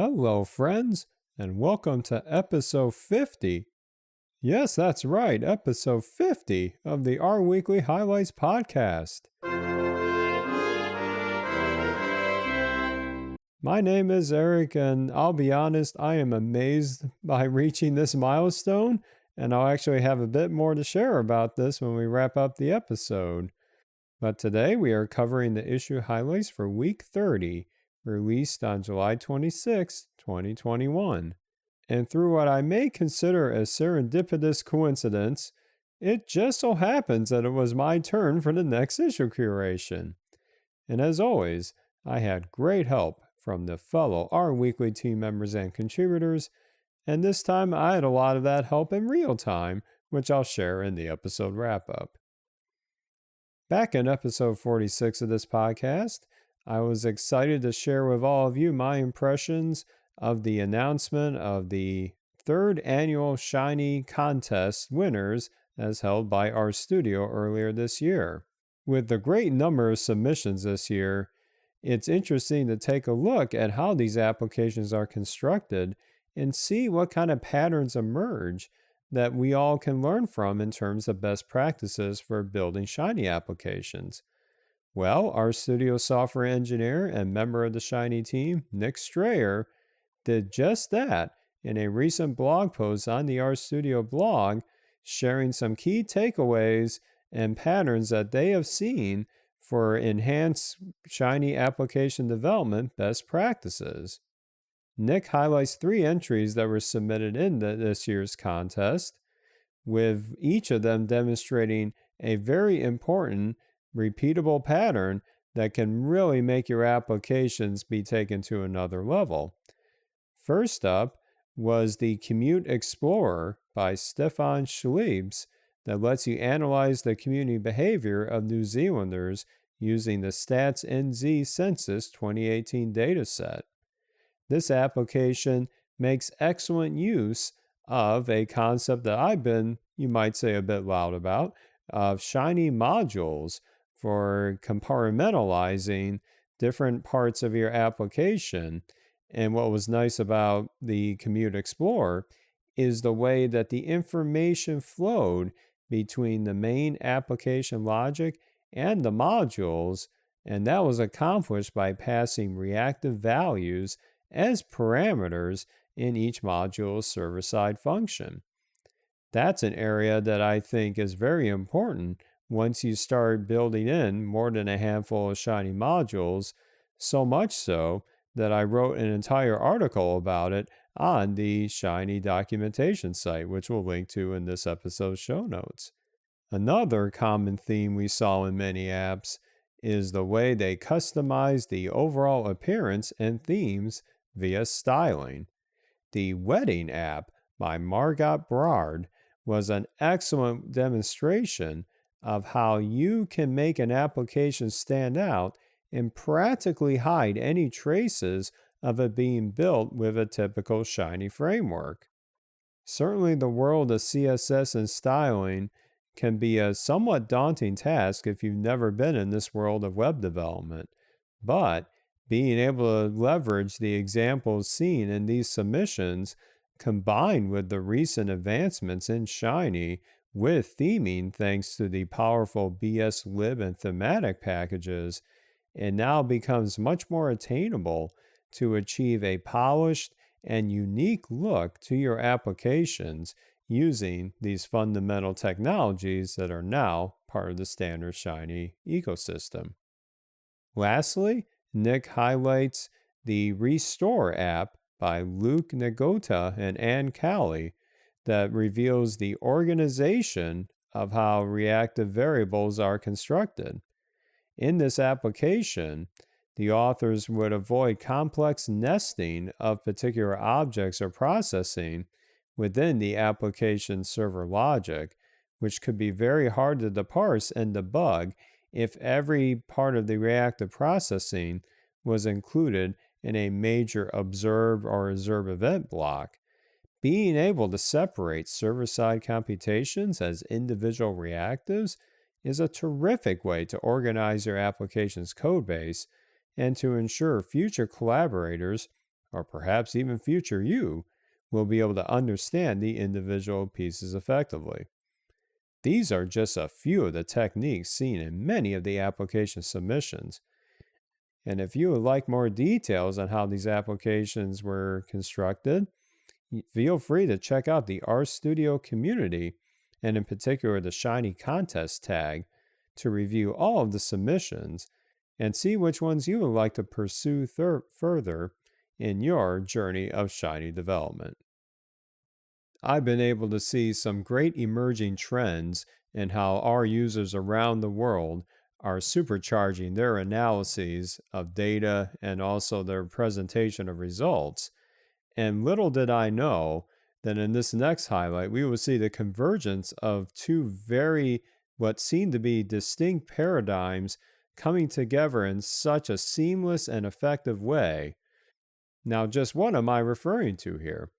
Hello, friends, and welcome to episode 50. Yes, that's right, episode 50 of the Our Weekly Highlights podcast. My name is Eric, and I'll be honest, I am amazed by reaching this milestone, and I'll actually have a bit more to share about this when we wrap up the episode. But today we are covering the issue highlights for week 30, released on July 26, 2021. And through what I may consider a serendipitous coincidence, it just so happens that it was my turn for the next issue curation. And as always, I had great help from the fellow Our Weekly team members and contributors, and this time I had a lot of that help in real time, which I'll share in the episode wrap-up. Back in episode 46 of this podcast, I was excited to share with all of you my impressions of the announcement of the third annual Shiny Contest winners as held by our studio earlier this year. With the great number of submissions this year, it's interesting to take a look at how these applications are constructed and see what kind of patterns emerge that we all can learn from in terms of best practices for building Shiny applications. Well, our studio software engineer and member of the Shiny team, Nick Strayer, did just that in a recent blog post on the RStudio blog, sharing some key takeaways and patterns that they have seen for enhanced Shiny application development best practices. Nick highlights 3 entries that were submitted in this year's contest, with each of them demonstrating a very important, repeatable pattern that can really make your applications be taken to another level. First up was the Commute Explorer by Stefan Schliebs that lets you analyze the community behavior of New Zealanders using the Stats NZ Census 2018 dataset. This application makes excellent use of a concept that I've been, you might say, a bit loud about, of Shiny modules for compartmentalizing different parts of your application. And what was nice about the Commute Explorer is the way that the information flowed between the main application logic and the modules, and that was accomplished by passing reactive values as parameters in each module's server-side function. That's an area that I think is very important once you start building in more than a handful of Shiny modules, so much so that I wrote an entire article about it on the Shiny documentation site, which we'll link to in this episode's show notes. Another common theme we saw in many apps is the way they customize the overall appearance and themes via styling. The Wedding app by Margot Brard was an excellent demonstration of how you can make an application stand out and practically hide any traces of it being built with a typical Shiny framework. Certainly the world of CSS and styling can be a somewhat daunting task if you've never been in this world of web development, but being able to leverage the examples seen in these submissions combined with the recent advancements in Shiny with theming thanks to the powerful BSlib and thematic packages, it now becomes much more attainable to achieve a polished and unique look to your applications using these fundamental technologies that are now part of the standard Shiny ecosystem. Lastly, Nick highlights the Restore app by Luke Negota and Ann Cowley that reveals the organization of how reactive variables are constructed. In this application, the authors would avoid complex nesting of particular objects or processing within the application server logic, which could be very hard to parse and debug if every part of the reactive processing was included in a major observe or observe event block. Being able to separate server-side computations as individual reactives is a terrific way to organize your application's codebase and to ensure future collaborators or perhaps even future you, will be able to understand the individual pieces effectively. These are just a few of the techniques seen in many of the application submissions. And if you would like more details on how these applications were constructed, feel free to check out the RStudio community, and in particular the Shiny Contest tag, to review all of the submissions and see which ones you would like to pursue further in your journey of Shiny development. I've been able to see some great emerging trends in how our users around the world are supercharging their analyses of data and also their presentation of results. And little did I know that in this next highlight, we will see the convergence of two very, what seem to be distinct paradigms coming together in such a seamless and effective way. Now, just what am I referring to here?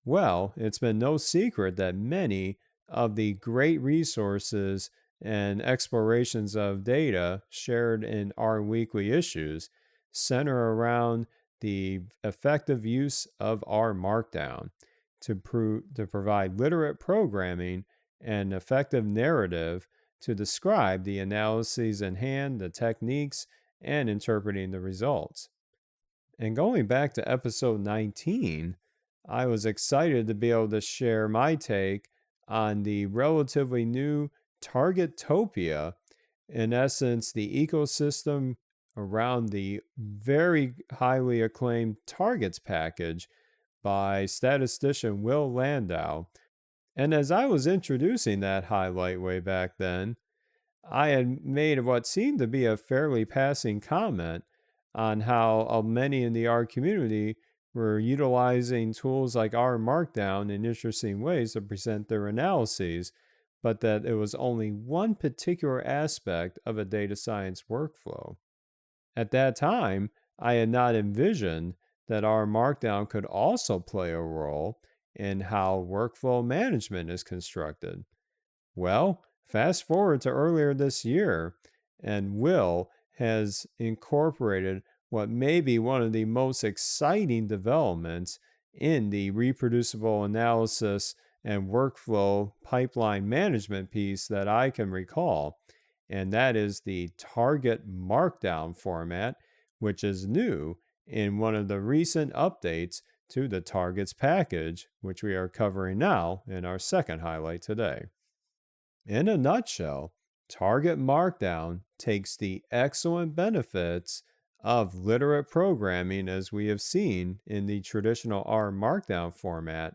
Well, it's been no secret that many of the great resources and explorations of data shared in our weekly issues center around the effective use of R Markdown to provide literate programming and effective narrative to describe the analyses in hand, the techniques, and interpreting the results. And going back to episode 19, I was excited to be able to share my take on the relatively new Targetopia, in essence, the ecosystem around the very highly acclaimed Targets package by statistician Will Landau. And as I was introducing that highlight way back then, I had made what seemed to be a fairly passing comment on how many in the R community were utilizing tools like R Markdown in interesting ways to present their analyses, but that it was only one particular aspect of a data science workflow. At that time, I had not envisioned that R Markdown could also play a role in how workflow management is constructed. Well, fast forward to earlier this year, and Will has incorporated what may be one of the most exciting developments in the reproducible analysis and workflow pipeline management piece that I can recall, and that is the target markdown format, which is new in one of the recent updates to the targets package, which we are covering now in our second highlight today. In a nutshell, target markdown takes the excellent benefits of literate programming, as we have seen in the traditional R Markdown format,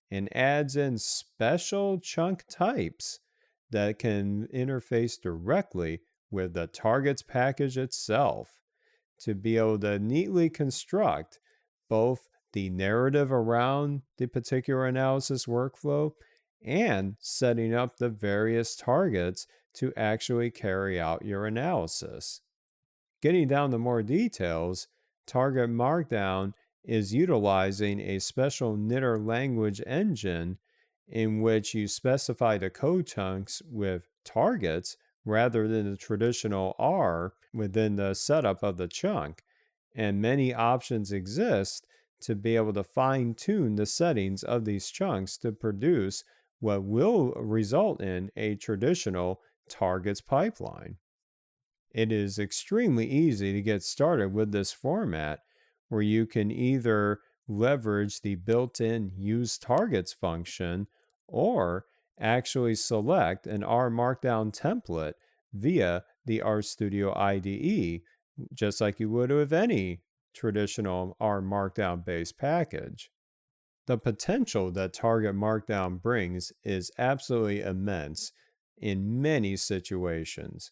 and adds in special chunk types that can interface directly with the targets package itself to be able to neatly construct both the narrative around the particular analysis workflow and setting up the various targets to actually carry out your analysis. Getting down to more details, Target Markdown is utilizing a special knitter language engine in which you specify the code chunks with targets rather than the traditional R within the setup of the chunk. And many options exist to be able to fine tune the settings of these chunks to produce what will result in a traditional targets pipeline. It is extremely easy to get started with this format, where you can either leverage the built-in use targets function or actually select an R Markdown template via the RStudio IDE, just like you would with any traditional R Markdown based package. The potential that Target Markdown brings is absolutely immense in many situations.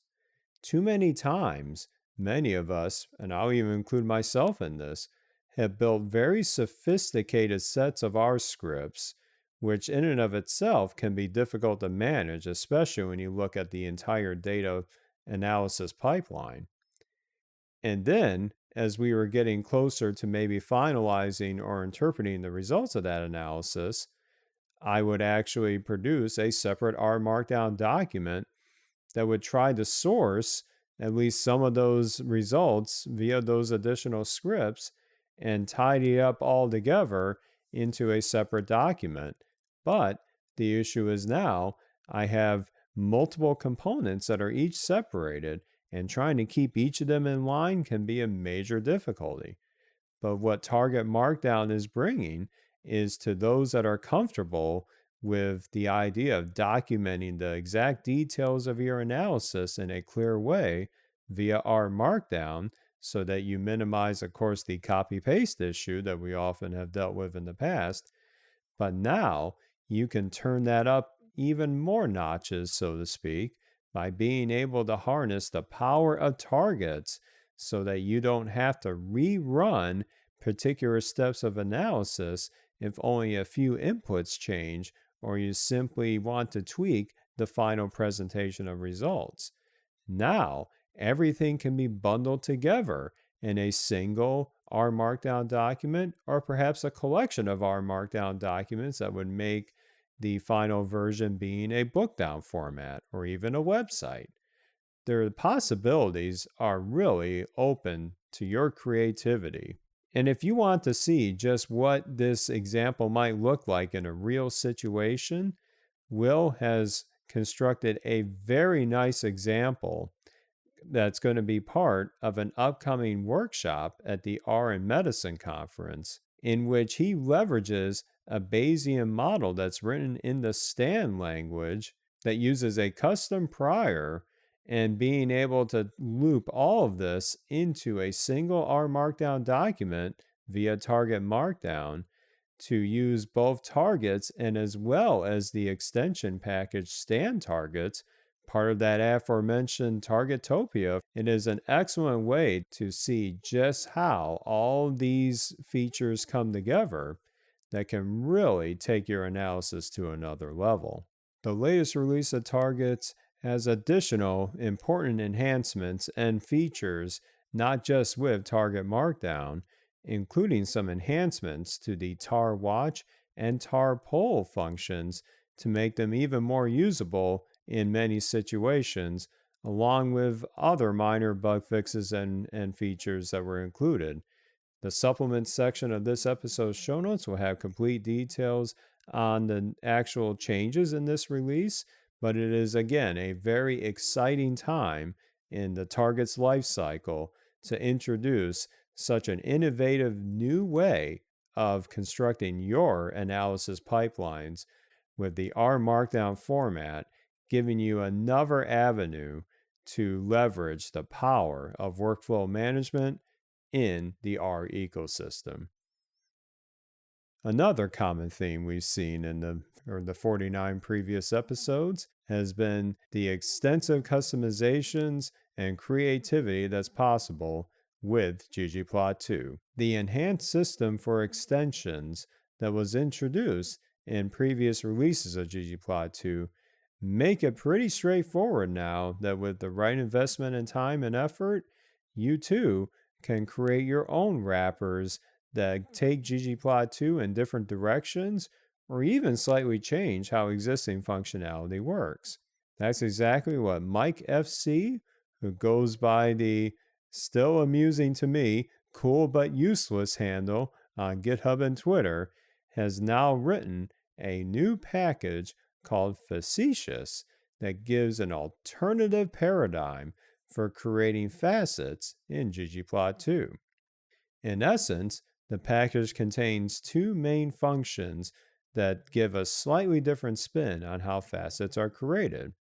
Too many times, many of us, and I'll even include myself in this, have built very sophisticated sets of R scripts, which in and of itself can be difficult to manage, especially when you look at the entire data analysis pipeline. And then, as we were getting closer to maybe finalizing or interpreting the results of that analysis, I would actually produce a separate R Markdown document that would try to source at least some of those results via those additional scripts and tidy it up all together into a separate document. But the issue is now I have multiple components that are each separated, and trying to keep each of them in line can be a major difficulty. But what Target Markdown is bringing is to those that are comfortable with the idea of documenting the exact details of your analysis in a clear way via R Markdown so that you minimize, of course, the copy paste issue that we often have dealt with in the past. But now you can turn that up even more notches, so to speak, by being able to harness the power of targets so that you don't have to rerun particular steps of analysis if only a few inputs change or you simply want to tweak the final presentation of results. Now, everything can be bundled together in a single R Markdown document or perhaps a collection of R Markdown documents that would make the final version being a bookdown format or even a website. The possibilities are really open to your creativity. And if you want to see just what this example might look like in a real situation, Will has constructed a very nice example that's going to be part of an upcoming workshop at the R in Medicine conference, in which he leverages a Bayesian model that's written in the Stan language that uses a custom prior and being able to loop all of this into a single R Markdown document via Target Markdown to use both targets and as well as the extension package Stan targets, part of that aforementioned Targetopia. It is an excellent way to see just how all these features come together that can really take your analysis to another level. The latest release of targets has additional important enhancements and features, not just with Target Markdown, including some enhancements to the tar watch and tar poll functions to make them even more usable in many situations, along with other minor bug fixes and features that were included. The supplements section of this episode's show notes will have complete details on the actual changes in this release, but it is again a very exciting time in the target's life cycle to introduce such an innovative new way of constructing your analysis pipelines with the R Markdown format, giving you another avenue to leverage the power of workflow management in the R ecosystem. Another common theme we've seen in the 49 previous episodes has been the extensive customizations and creativity that's possible with ggplot2. The enhanced system for extensions that was introduced in previous releases of ggplot2 make it pretty straightforward now that with the right investment in time and effort, you too can create your own wrappers that take ggplot2 in different directions or even slightly change how existing functionality works. That's exactly what Mike FC, who goes by the still amusing to me, cool but useless handle on GitHub and Twitter, has now written a new package called Facetious that gives an alternative paradigm for creating facets in ggplot2. In essence, the package contains two main functions that give a slightly different spin on how facets are created.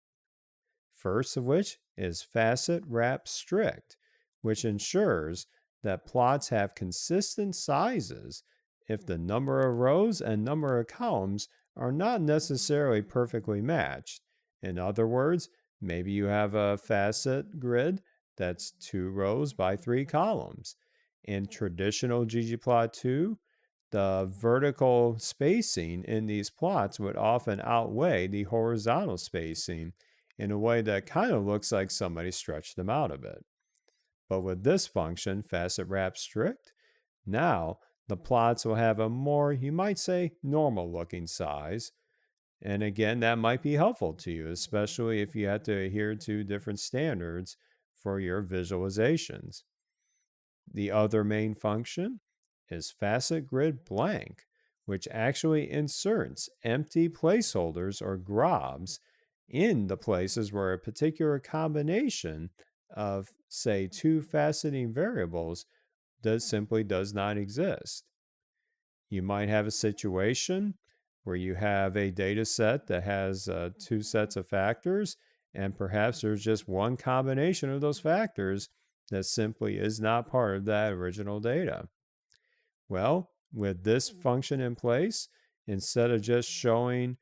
First of which is facet wrap strict, which ensures that plots have consistent sizes if the number of rows and number of columns are not necessarily perfectly matched. In other words, maybe you have a facet grid that's 2 rows by 3 columns. In traditional ggplot2, the vertical spacing in these plots would often outweigh the horizontal spacing in a way that kind of looks like somebody stretched them out a bit. But with this function, facet wrap strict, now the plots will have a more, you might say, normal looking size. And again, that might be helpful to you, especially if you have to adhere to different standards for your visualizations. The other main function is facet grid blank, which actually inserts empty placeholders or grobs in the places where a particular combination of, say, two faceting variables simply does not exist. You might have a situation where you have a data set that has two sets of factors, and perhaps there's just one combination of those factors that simply is not part of that original data. Well, with this function in place, instead of just showing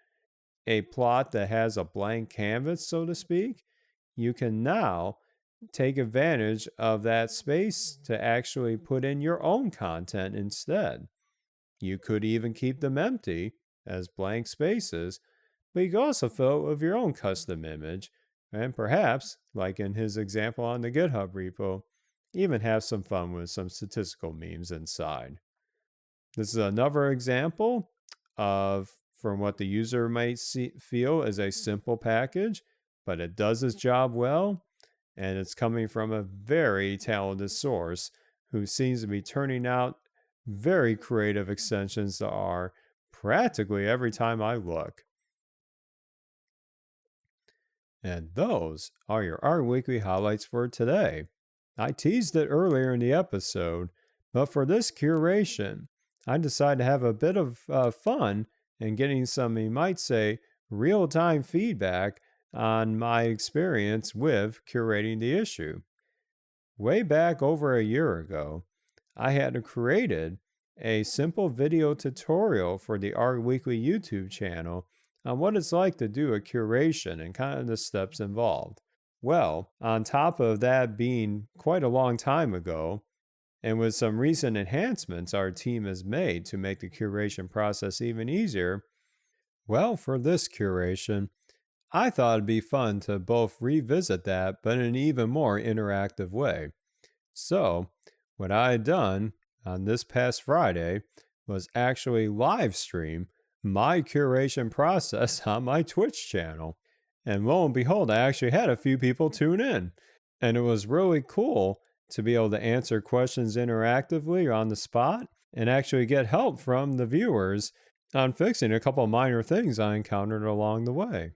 a plot that has a blank canvas, so to speak, you can now take advantage of that space to actually put in your own content instead. You could even keep them empty as blank spaces, but you could also fill it with your own custom image, and perhaps, like in his example on the GitHub repo, even have some fun with some statistical memes inside. This is another example of from what the user might feel is a simple package, but it does its job well, and it's coming from a very talented source who seems to be turning out very creative extensions that are practically every time I look. And those are your Art Weekly highlights for today. I teased it earlier in the episode, but for this curation, I decided to have a bit of fun in getting some, you might say, real time feedback on my experience with curating the issue. Way back over a year ago, I had created a simple video tutorial for the Art Weekly YouTube channel on what it's like to do a curation and kind of the steps involved. Well, on top of that being quite a long time ago, and with some recent enhancements our team has made to make the curation process even easier, well, for this curation, I thought it'd be fun to both revisit that, but in an even more interactive way. So, what I had done on this past Friday was actually live stream my curation process on my Twitch channel. And lo and behold, I actually had a few people tune in. And it was really cool to be able to answer questions interactively or on the spot and actually get help from the viewers on fixing a couple minor things I encountered along the way.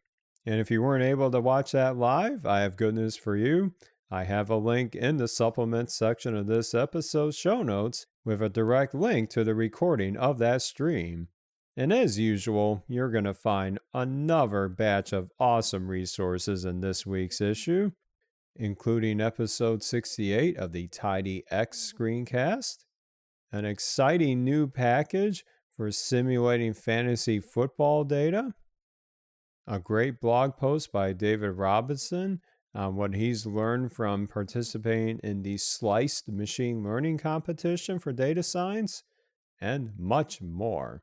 And if you weren't able to watch that live, I have good news for you. I have a link in the supplements section of this episode's show notes with a direct link to the recording of that stream. And as usual, you're going to find another batch of awesome resources in this week's issue, including episode 68 of the Tidy X screencast, an exciting new package for simulating fantasy football data, a great blog post by David Robinson on what he's learned from participating in the Sliced Machine Learning competition for data science, and much more.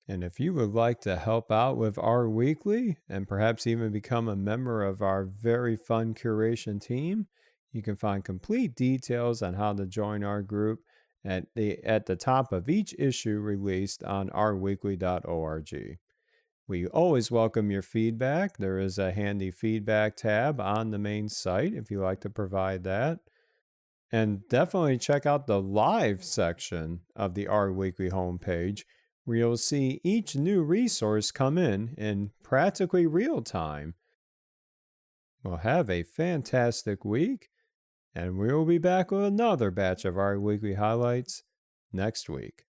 And if you would like to help out with our weekly and perhaps even become a member of our very fun curation team, you can find complete details on how to join our group at the top of each issue released on ourweekly.org. We always welcome your feedback. There is a handy feedback tab on the main site if you like to provide that. And definitely check out the live section of the Art Weekly homepage, where you'll see each new resource come in practically real time. Well, have a fantastic week, and we will be back with another batch of our weekly highlights next week.